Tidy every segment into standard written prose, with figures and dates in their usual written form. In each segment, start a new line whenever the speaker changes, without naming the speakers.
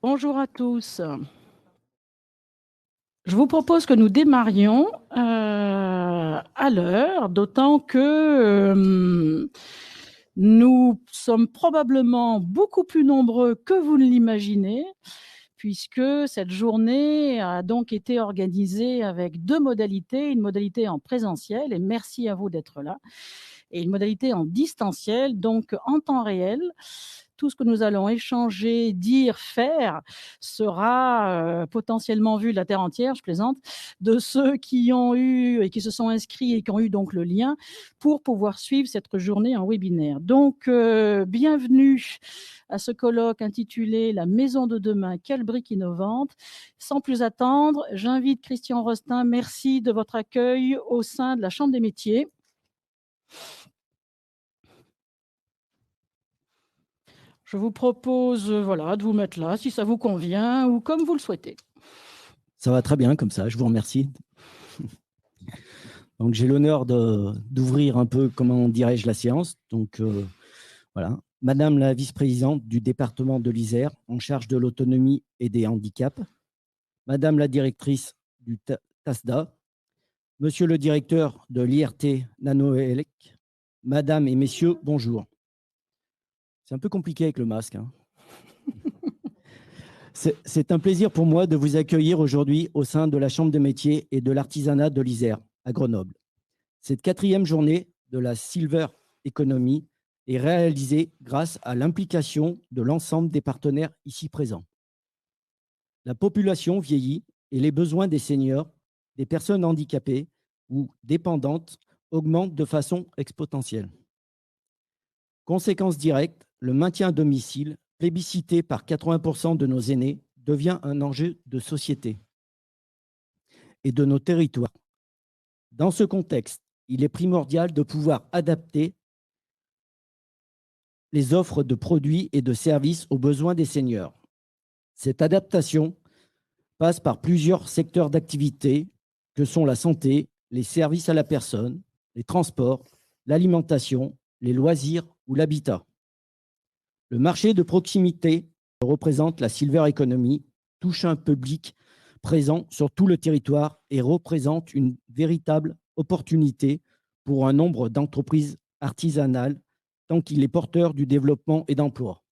Bonjour à tous. Je vous propose que nous démarrions à l'heure, d'autant que nous sommes probablement beaucoup plus nombreux que vous ne l'imaginez, puisque cette journée a donc été organisée avec deux modalités, une modalité en présentiel, et merci à vous d'être là, et une modalité en distanciel, donc en temps réel. Tout ce que nous allons échanger, dire, faire sera potentiellement vu de la terre entière, je plaisante, de ceux qui ont eu et qui se sont inscrits et qui ont eu donc le lien pour pouvoir suivre cette journée en webinaire. Donc, bienvenue à ce colloque intitulé La maison de demain, quelle brique innovante. Sans plus attendre, j'invite Christian Rostin. Merci de votre accueil au sein de la Chambre des métiers. Je vous propose voilà, de vous mettre là, si ça vous convient, ou comme vous le souhaitez.
Ça va très bien comme ça, je vous remercie. Donc, j'ai l'honneur d'ouvrir un peu, comment dirais-je, la séance. Donc, voilà. Madame la vice-présidente du département de l'Isère, en charge de l'autonomie et des handicaps. Madame la directrice du TASDA. Monsieur le directeur de l'IRT Nanoélec. Madame et messieurs, bonjour. C'est un peu compliqué avec le masque. Hein. C'est un plaisir pour moi de vous accueillir aujourd'hui au sein de la Chambre des métiers et de l'artisanat de l'Isère, à Grenoble. Cette 4e journée de la Silver Economy est réalisée grâce à l'implication de l'ensemble des partenaires ici présents. La population vieillit et les besoins des seniors, des personnes handicapées ou dépendantes augmentent de façon exponentielle. Conséquence directe, le maintien à domicile, plébiscité par 80% de nos aînés, devient un enjeu de société et de nos territoires. Dans ce contexte, il est primordial de pouvoir adapter les offres de produits et de services aux besoins des seniors. Cette adaptation passe par plusieurs secteurs d'activité que sont la santé, les services à la personne, les transports, l'alimentation, les loisirs ou l'habitat. Le marché de proximité que représente la Silver Economy touche un public présent sur tout le territoire et représente une véritable opportunité pour un nombre d'entreprises artisanales tant qu'il est porteur du développement et d'emploi.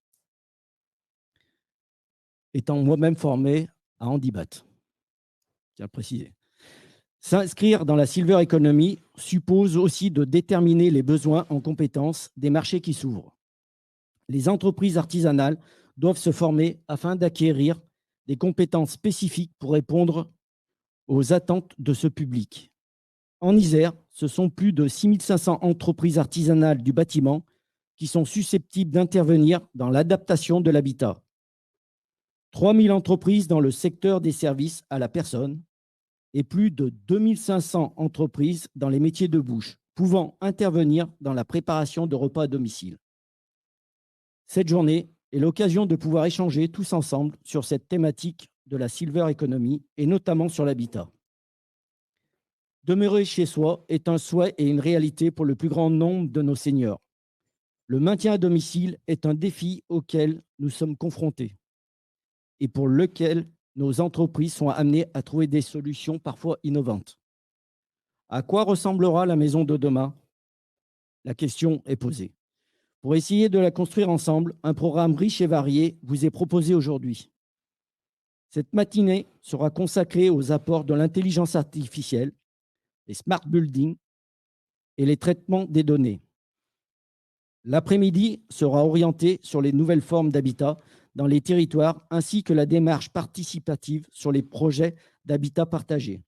Étant moi-même formé à Handibat, je tiens à le préciser. S'inscrire dans la Silver Economy suppose aussi de déterminer les besoins en compétences des marchés qui s'ouvrent. Les entreprises artisanales doivent se former afin d'acquérir des compétences spécifiques pour répondre aux attentes de ce public. En Isère, ce sont plus de 6500 entreprises artisanales du bâtiment qui sont susceptibles d'intervenir dans l'adaptation de l'habitat. 3000 entreprises dans le secteur des services à la personne et plus de 2500 entreprises dans les métiers de bouche, pouvant intervenir dans la préparation de repas à domicile. Cette journée est l'occasion de pouvoir échanger tous ensemble sur cette thématique de la Silver Economy et notamment sur l'habitat. Demeurer chez soi est un souhait et une réalité pour le plus grand nombre de nos seniors. Le maintien à domicile est un défi auquel nous sommes confrontés et pour lequel nos entreprises sont amenées à trouver des solutions parfois innovantes. À quoi ressemblera la maison de demain? La question est posée. Pour essayer de la construire ensemble, un programme riche et varié vous est proposé aujourd'hui. Cette matinée sera consacrée aux apports de l'intelligence artificielle, les smart buildings et les traitements des données. L'après-midi sera orienté sur les nouvelles formes d'habitat dans les territoires ainsi que la démarche participative sur les projets d'habitat partagé.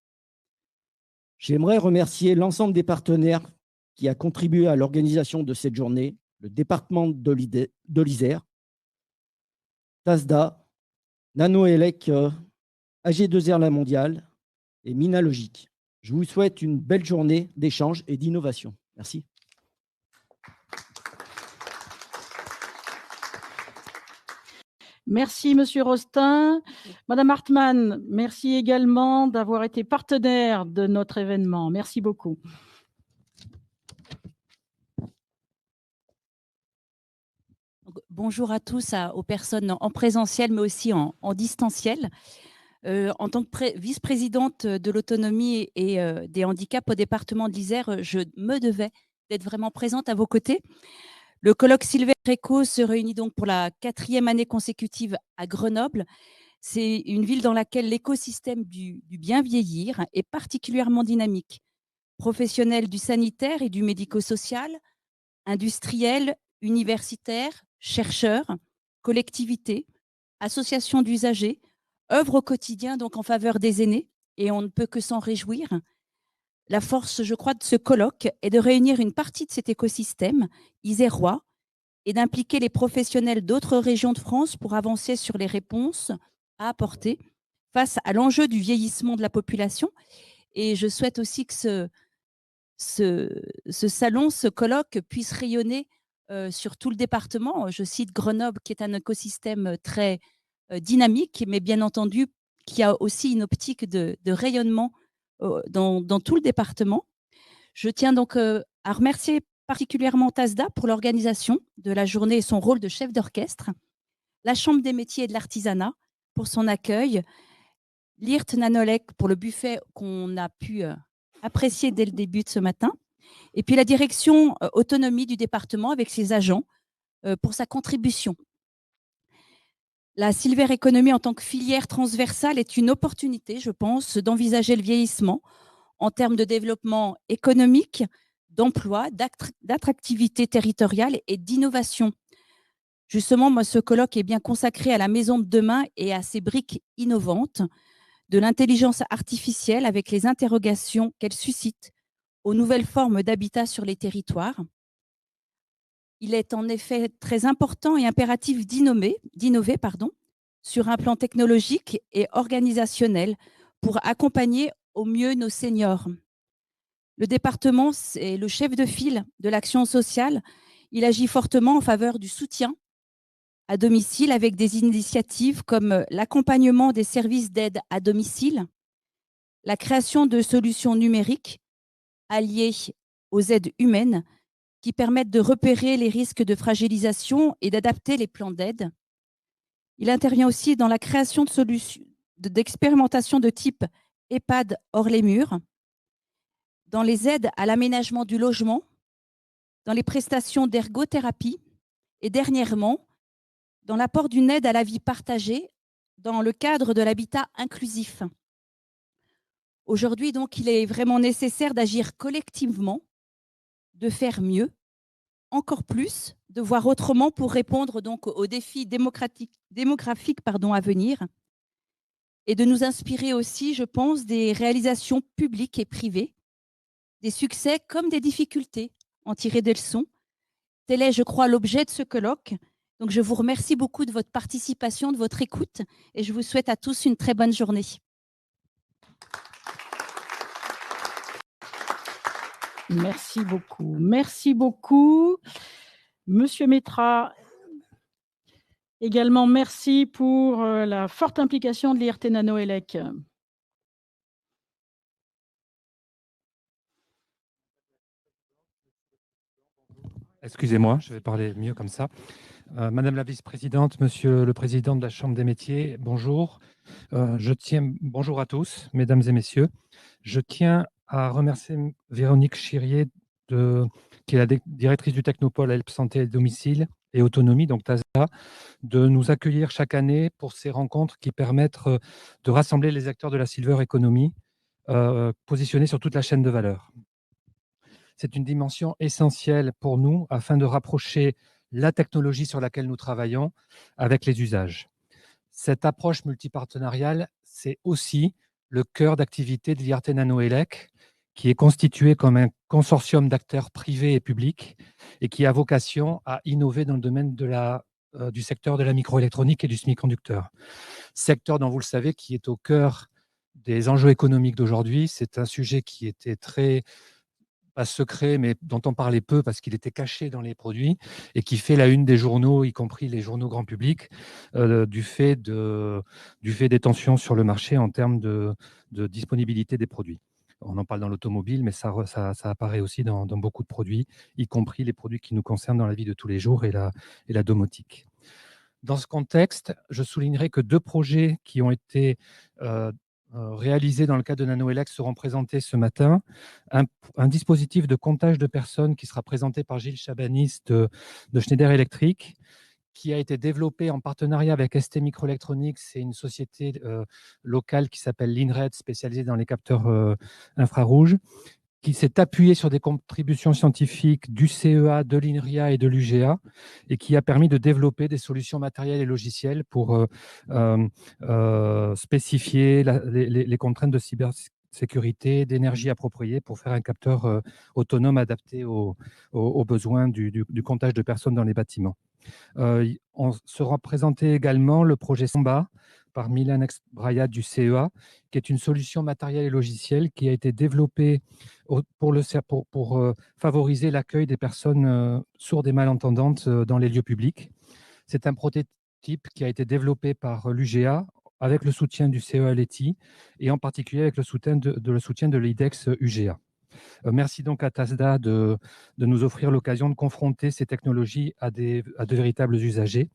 J'aimerais remercier l'ensemble des partenaires qui a contribué à l'organisation de cette journée, le département de l'Isère, TASDA, Nanoélec, AG2R La Mondiale et Minalogique. Je vous souhaite une belle journée d'échange et d'innovation. Merci.
Merci, Monsieur Rostin. Madame Hartmann, merci également d'avoir été partenaire de notre événement. Merci beaucoup.
bonjour à tous, aux personnes en présentiel, mais aussi en distanciel. En tant que vice-présidente de l'autonomie et des handicaps au département de l'Isère, je me devais d'être vraiment présente à vos côtés. Le colloque Silver Eco se réunit donc pour la 4e année consécutive à Grenoble. C'est une ville dans laquelle l'écosystème du bien vieillir est particulièrement dynamique. Professionnels du sanitaire et du médico-social, industriels, universitaires, chercheurs, collectivités, associations d'usagers, œuvrent au quotidien donc en faveur des aînés et on ne peut que s'en réjouir. La force, je crois, de ce colloque est de réunir une partie de cet écosystème isérois et d'impliquer les professionnels d'autres régions de France pour avancer sur les réponses à apporter face à l'enjeu du vieillissement de la population. Et je souhaite aussi que ce salon, ce colloque puisse rayonner sur tout le département. Je cite Grenoble, qui est un écosystème très dynamique, mais bien entendu, qui a aussi une optique de rayonnement dans tout le département. Je tiens donc à remercier particulièrement TASDA pour l'organisation de la journée et son rôle de chef d'orchestre, la Chambre des métiers et de l'artisanat pour son accueil, l'IRT Nanolec pour le buffet qu'on a pu apprécier dès le début de ce matin, et puis la direction autonomie du département avec ses agents pour sa contribution. La Silver Economy en tant que filière transversale est une opportunité, je pense, d'envisager le vieillissement en termes de développement économique, d'emploi, d'attractivité territoriale et d'innovation. Justement, moi, ce colloque est bien consacré à la maison de demain et à ses briques innovantes, de l'intelligence artificielle avec les interrogations qu'elle suscite, aux nouvelles formes d'habitat sur les territoires. Il est en effet très important et impératif d'innover sur un plan technologique et organisationnel pour accompagner au mieux nos seniors. Le département est le chef de file de l'action sociale. Il agit fortement en faveur du soutien à domicile avec des initiatives comme l'accompagnement des services d'aide à domicile, la création de solutions numériques alliées aux aides humaines qui permettent de repérer les risques de fragilisation et d'adapter les plans d'aide. Il intervient aussi dans la création de solutions d'expérimentation de type EHPAD hors les murs, dans les aides à l'aménagement du logement, dans les prestations d'ergothérapie et dernièrement, dans l'apport d'une aide à la vie partagée dans le cadre de l'habitat inclusif. Aujourd'hui, donc, il est vraiment nécessaire d'agir collectivement, de faire mieux, encore plus, de voir autrement pour répondre donc aux défis démographiques à venir et de nous inspirer aussi, je pense, des réalisations publiques et privées, des succès comme des difficultés, en tirer des leçons. Tel est, je crois, l'objet de ce colloque. Donc, je vous remercie beaucoup de votre participation, de votre écoute et je vous souhaite à tous une très bonne journée.
Merci beaucoup. Merci beaucoup. Monsieur Métra, également merci pour la forte implication de l'IRT Nanoélec.
Excusez-moi, je vais parler mieux comme ça. Madame la vice-présidente, monsieur le président de la Chambre des métiers, bonjour. Bonjour à tous, mesdames et messieurs. Je tiens à remercier Véronique Chirier, qui est la directrice du Technopôle Help Santé et Domicile et Autonomie, donc TASDA, de nous accueillir chaque année pour ces rencontres qui permettent de rassembler les acteurs de la Silver Economy positionnés sur toute la chaîne de valeur. C'est une dimension essentielle pour nous afin de rapprocher la technologie sur laquelle nous travaillons avec les usages. Cette approche multipartenariale, c'est aussi le cœur d'activité de l'IRT Nanoélec, qui est constitué comme un consortium d'acteurs privés et publics et qui a vocation à innover dans le domaine du secteur de la microélectronique et du semi-conducteur. Secteur dont vous le savez, qui est au cœur des enjeux économiques d'aujourd'hui. C'est un sujet qui était pas secret, mais dont on parlait peu parce qu'il était caché dans les produits et qui fait la une des journaux, y compris les journaux grand public, du fait des tensions sur le marché en termes de disponibilité des produits. On en parle dans l'automobile, mais ça apparaît aussi dans beaucoup de produits, y compris les produits qui nous concernent dans la vie de tous les jours et la domotique. Dans ce contexte, je soulignerai que 2 projets qui ont été réalisés dans le cadre de NanoElec seront présentés ce matin. Un dispositif de comptage de personnes qui sera présenté par Gilles Chabanis de Schneider Electric, qui a été développé en partenariat avec ST Microelectronics. C'est une société locale qui s'appelle l'INRED, spécialisée dans les capteurs infrarouges, qui s'est appuyé sur des contributions scientifiques du CEA, de l'INRIA et de l'UGA, et qui a permis de développer des solutions matérielles et logicielles pour spécifier les contraintes de cybersécurité, d'énergie appropriée pour faire un capteur autonome adapté aux besoins du comptage de personnes dans les bâtiments. On sera présenté également le projet Samba par Milan Brayat du CEA, qui est une solution matérielle et logicielle qui a été développée pour favoriser l'accueil des personnes sourdes et malentendantes dans les lieux publics. C'est un prototype qui a été développé par l'UGA avec le soutien du CEA-LETI et en particulier avec le soutien de l'IDEX UGA. Merci donc à TASDA de nous offrir l'occasion de confronter ces technologies à de véritables usagers.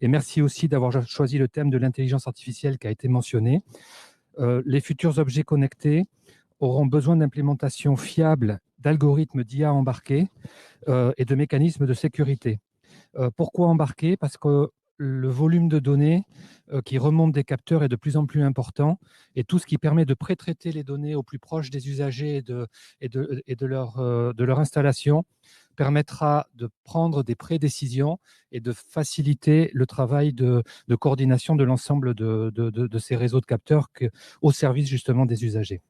Et merci aussi d'avoir choisi le thème de l'intelligence artificielle qui a été mentionné. Les futurs objets connectés auront besoin d'implémentation fiable d'algorithmes d'IA embarqués et de mécanismes de sécurité. Pourquoi embarqués? Parce que le volume de données qui remonte des capteurs est de plus en plus important, et tout ce qui permet de pré-traiter les données au plus proche des usagers et de leur installation permettra de prendre des pré-décisions et de faciliter le travail de coordination de l'ensemble de ces réseaux de capteurs au service justement des usagers.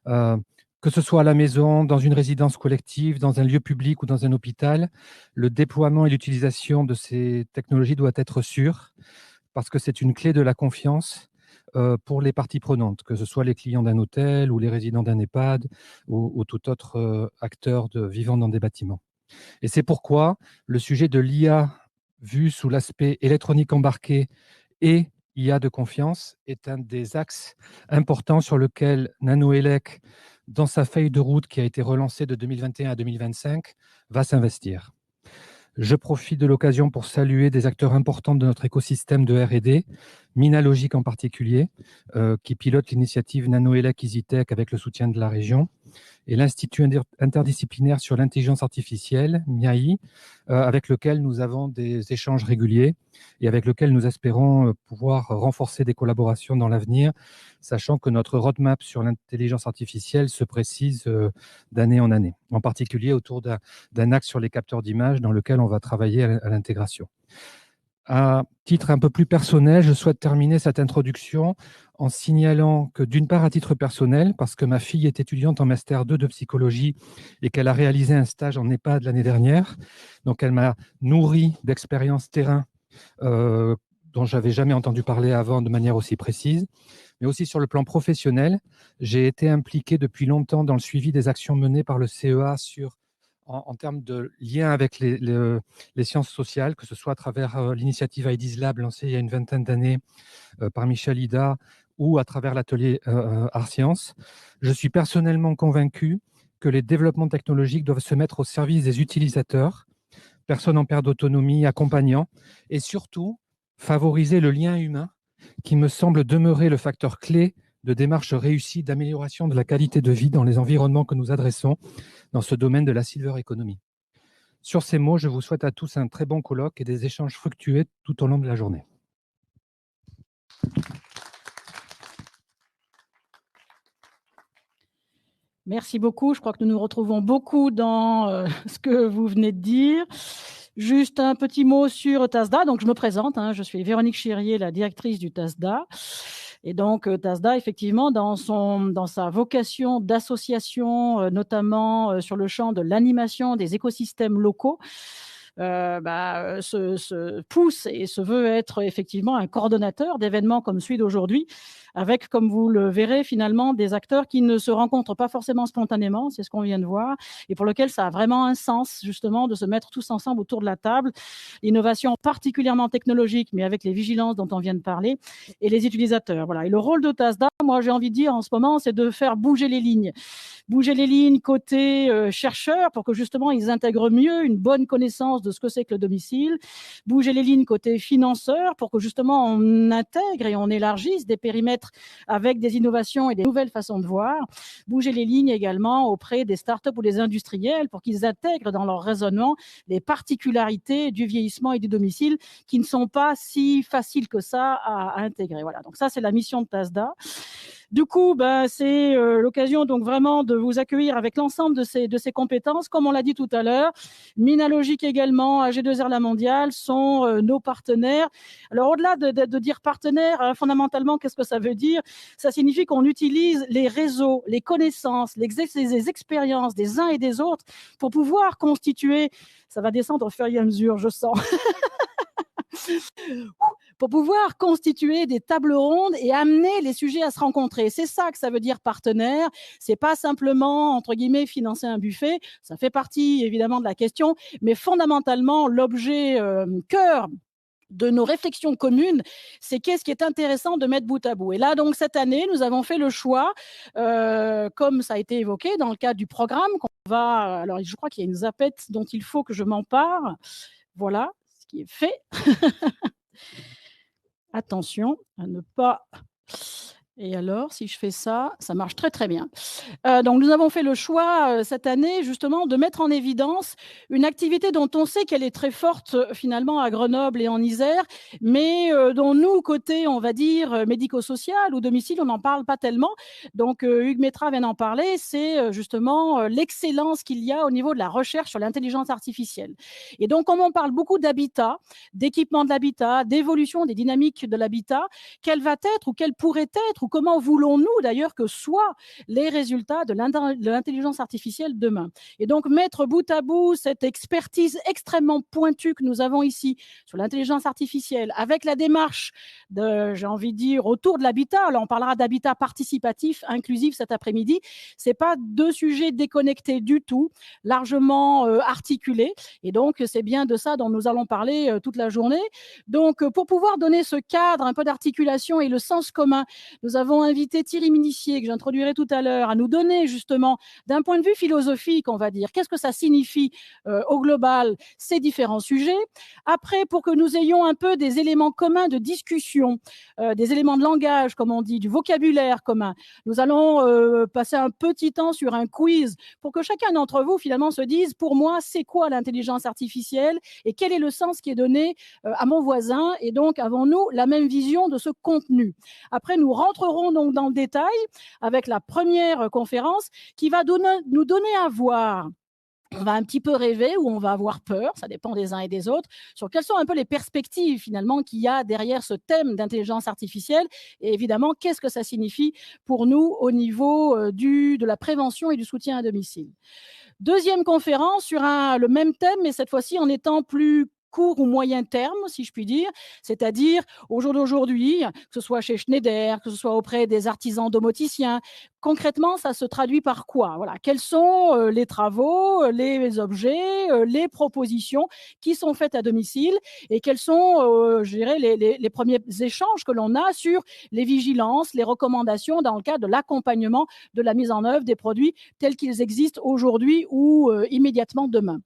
Que ce soit à la maison, dans une résidence collective, dans un lieu public ou dans un hôpital, le déploiement et l'utilisation de ces technologies doit être sûr, parce que c'est une clé de la confiance pour les parties prenantes, que ce soit les clients d'un hôtel ou les résidents d'un EHPAD ou tout autre acteur vivant dans des bâtiments. Et c'est pourquoi le sujet de l'IA vu sous l'aspect électronique embarquée et IA de confiance est un des axes importants sur lequel NanoElec, dans sa feuille de route qui a été relancée de 2021 à 2025, va s'investir. Je profite de l'occasion pour saluer des acteurs importants de notre écosystème de R&D, Minalogic en particulier, qui pilote l'initiative NanoElec EasyTech avec le soutien de la région, et l'Institut interdisciplinaire sur l'intelligence artificielle, MIAI, avec lequel nous avons des échanges réguliers et avec lequel nous espérons pouvoir renforcer des collaborations dans l'avenir, sachant que notre roadmap sur l'intelligence artificielle se précise d'année en année, en particulier autour d'un axe sur les capteurs d'images dans lequel on va travailler à l'intégration. À titre un peu plus personnel, je souhaite terminer cette introduction en signalant que, d'une part, à titre personnel, parce que ma fille est étudiante en Master 2 de psychologie et qu'elle a réalisé un stage en EHPAD l'année dernière, donc elle m'a nourri d'expériences terrain dont je n'avais jamais entendu parler avant de manière aussi précise, mais aussi sur le plan professionnel. J'ai été impliqué depuis longtemps dans le suivi des actions menées par le CEA en termes de lien avec les sciences sociales, que ce soit à travers l'initiative IDES Lab lancée il y a une vingtaine d'années par Michel Ida ou à travers l'atelier Art Sciences. Je suis personnellement convaincu que les développements technologiques doivent se mettre au service des utilisateurs, personnes en perte d'autonomie, accompagnants, et surtout favoriser le lien humain qui me semble demeurer le facteur clé de démarches réussies d'amélioration de la qualité de vie dans les environnements que nous adressons dans ce domaine de la silver economy. Sur ces mots, je vous souhaite à tous un très bon colloque et des échanges fructueux tout au long de la journée.
Merci beaucoup. Je crois que nous nous retrouvons beaucoup dans ce que vous venez de dire. Juste un petit mot sur TASDA. Donc, je me présente. Je suis Véronique Chirier, la directrice du TASDA. Et donc, TASDA, effectivement, dans sa vocation d'association, notamment sur le champ de l'animation des écosystèmes locaux, se pousse et se veut être effectivement un coordonnateur d'événements comme celui d'aujourd'hui, avec, comme vous le verrez, finalement, des acteurs qui ne se rencontrent pas forcément spontanément, c'est ce qu'on vient de voir, et pour lequel ça a vraiment un sens, justement, de se mettre tous ensemble autour de la table. L'innovation particulièrement technologique, mais avec les vigilances dont on vient de parler, et les utilisateurs. Voilà. Et le rôle de TASDA, moi, j'ai envie de dire en ce moment, c'est de faire bouger les lignes. Bouger les lignes côté chercheurs pour que justement ils intègrent mieux une bonne connaissance de ce que c'est que le domicile. Bouger les lignes côté financeurs pour que justement on intègre et on élargisse des périmètres avec des innovations et des nouvelles façons de voir. Bouger les lignes également auprès des startups ou des industriels pour qu'ils intègrent dans leur raisonnement les particularités du vieillissement et du domicile qui ne sont pas si faciles que ça à intégrer. Voilà. Donc ça, c'est la mission de TASDA. Du coup, c'est l'occasion donc vraiment de vous accueillir avec l'ensemble de ces compétences. Comme on l'a dit tout à l'heure, Minalogic également, AG2R La Mondiale sont nos partenaires. Alors au-delà de dire partenaire, fondamentalement, qu'est-ce que ça veut dire? Ça signifie qu'on utilise les réseaux, les connaissances, les expériences des uns et des autres pour pouvoir constituer, ça va descendre au fur et à mesure, je sens, pour pouvoir constituer des tables rondes et amener les sujets à se rencontrer. C'est ça que ça veut dire partenaire. C'est pas simplement, entre guillemets, financer un buffet. Ça fait partie, évidemment, de la question, mais fondamentalement, l'objet cœur de nos réflexions communes, c'est qu'est-ce qui est intéressant de mettre bout à bout. Et là, donc, cette année, nous avons fait le choix, comme ça a été évoqué dans le cadre du programme, qu'on va... Alors, je crois qu'il y a une zapette dont il faut que je m'empare. Voilà, ce qui est fait. Attention à ne pas... Et alors, si je fais ça, ça marche très, très bien. Donc, nous avons fait le choix cette année, justement, de mettre en évidence une activité dont on sait qu'elle est très forte, finalement, à Grenoble et en Isère, mais dont nous, côté, on va dire, médico-social ou domicile, on n'en parle pas tellement. Donc, Hugues Métra vient d'en parler, c'est justement l'excellence qu'il y a au niveau de la recherche sur l'intelligence artificielle. Et donc, comme on parle beaucoup d'habitat, d'équipement de l'habitat, d'évolution des dynamiques de l'habitat, quelle va être ou quelle pourrait être ou comment voulons-nous d'ailleurs que soient les résultats de l'intelligence artificielle demain. Et donc mettre bout à bout cette expertise extrêmement pointue que nous avons ici sur l'intelligence artificielle avec la démarche de, j'ai envie de dire, autour de l'habitat. Là, on parlera d'habitat participatif, inclusif cet après-midi. C'est pas deux sujets déconnectés du tout, largement articulés. Et donc, c'est bien de ça dont nous allons parler toute la journée. Donc, pour pouvoir donner ce cadre, un peu d'articulation et le sens commun, nous avons invité Thierry Minissier, que j'introduirai tout à l'heure, à nous donner justement, d'un point de vue philosophique, on va dire, qu'est-ce que ça signifie au global, ces différents sujets. Après, pour que nous ayons un peu des éléments communs de discussion, des éléments de langage, comme on dit, du vocabulaire commun, nous allons passer un petit temps sur un quiz pour que chacun d'entre vous, finalement, se dise, pour moi, c'est quoi l'intelligence artificielle et quel est le sens qui est donné à mon voisin, et donc, avons-nous la même vision de ce contenu. Après, nous rentrerons donc dans le détail avec la première conférence qui va nous donner à voir. On va un petit peu rêver ou on va avoir peur, ça dépend des uns et des autres, sur quelles sont un peu les perspectives finalement qu'il y a derrière ce thème d'intelligence artificielle et évidemment, qu'est-ce que ça signifie pour nous au niveau de la prévention et du soutien à domicile. Deuxième conférence sur le même thème, mais cette fois-ci en étant plus court ou moyen terme, si je puis dire, c'est-à-dire au jour d'aujourd'hui, que ce soit chez Schneider, que ce soit auprès des artisans domoticiens, concrètement, ça se traduit par quoi? Voilà. Quels sont les travaux, les objets, les propositions qui sont faites à domicile et quels sont, je dirais, les premiers échanges que l'on a sur les vigilances, les recommandations dans le cadre de l'accompagnement de la mise en œuvre des produits tels qu'ils existent aujourd'hui ou immédiatement demain.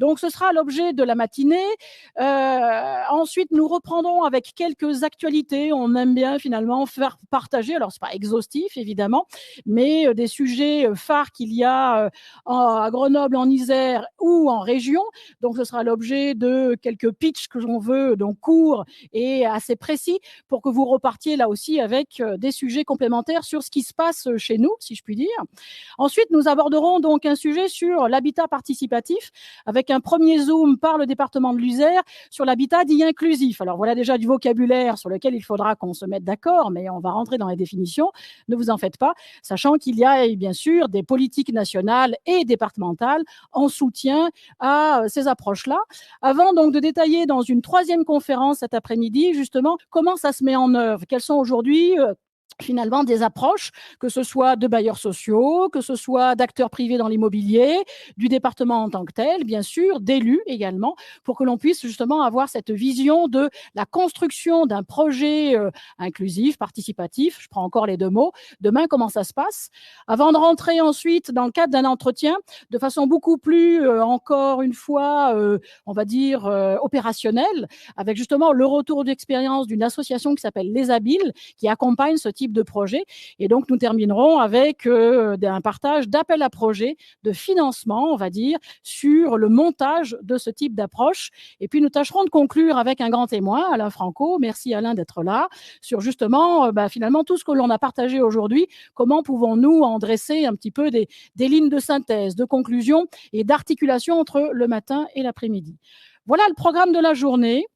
Donc, ce sera l'objet de la matinée. Ensuite, nous reprendrons avec quelques actualités. On aime bien finalement faire partager, alors c'est pas exhaustif évidemment, mais des sujets phares qu'il y a à Grenoble, en Isère ou en région. Donc, ce sera l'objet de quelques pitchs que l'on veut, donc courts et assez précis, pour que vous repartiez là aussi avec des sujets complémentaires sur ce qui se passe chez nous, si je puis dire. Ensuite, nous aborderons donc un sujet sur l'habitat participatif, avec un premier zoom par le département de l'Isère sur l'habitat dit inclusif. Alors, voilà déjà du vocabulaire sur lequel il faudra qu'on se mette d'accord, mais on va rentrer dans les définitions, ne vous en faites pas, sachant qu'il y a bien sûr des politiques nationales et départementales en soutien à ces approches-là. Avant donc de détailler dans une troisième conférence cet après-midi, justement, comment ça se met en œuvre, quels sont aujourd'hui finalement des approches, que ce soit de bailleurs sociaux, que ce soit d'acteurs privés dans l'immobilier, du département en tant que tel, bien sûr, d'élus également, pour que l'on puisse justement avoir cette vision de la construction d'un projet inclusif, participatif, je prends encore les deux mots. Demain, comment ça se passe? Avant de rentrer ensuite dans le cadre d'un entretien, de façon beaucoup plus, encore une fois, on va dire, opérationnelle, avec justement le retour d'expérience d'une association qui s'appelle Les Habiles, qui accompagne ce type de projet. Et donc, nous terminerons avec un partage d'appels à projets, de financement, on va dire, sur le montage de ce type d'approche. Et puis, nous tâcherons de conclure avec un grand témoin, Alain Franco. Merci Alain d'être là, sur justement, finalement, tout ce que l'on a partagé aujourd'hui. Comment pouvons-nous en dresser un petit peu des lignes de synthèse, de conclusion et d'articulation entre le matin et l'après-midi. Voilà le programme de la journée.